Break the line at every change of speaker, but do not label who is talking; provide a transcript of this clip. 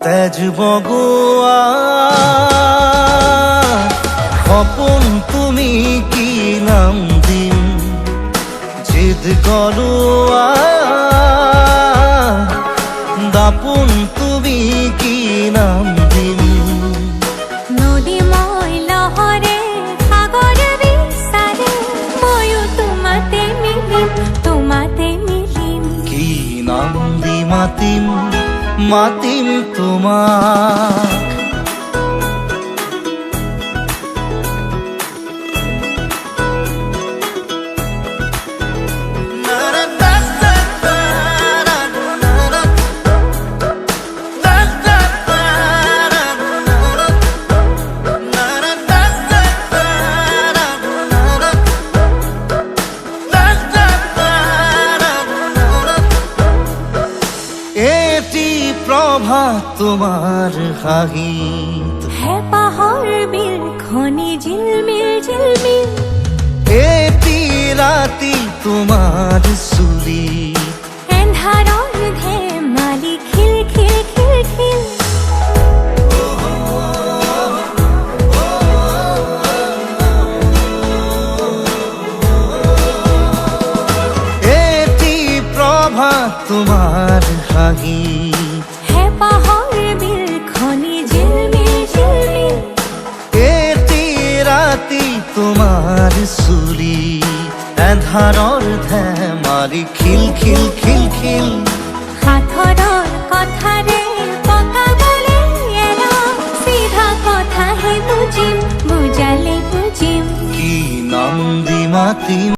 তেজ বগোয়া সপোন তুমি কি নাম দিম জিদ গলোয়া দাপোন তুমি কি নাম দিম
নদীময় লহরে সাগর বিচাৰে ময়ো তোমাতে মিলিম
কি নাম দি মাতিম মাতিম তোমাক প্রভাত তোমার হাঁহিত
হেঁপাহৰ বিল খনি ঝিলমিল
এটি ৰাতি তোমাৰ চুলি
এন্ধাৰৰ ধেমালি খিল
এটি প্ৰভাত তোমাৰ হাঁহিত
হেঁপাহৰ বিল খনি ঝিলমিল
এটি ৰাতি তোমাৰ চুলি এন্ধাৰৰ ধেমালি খিল
সাঁথৰৰ কথাৰে পকাবলে এৰা চিধা কথাহে বুজালে বুজিম
কি নাম দি মাতিম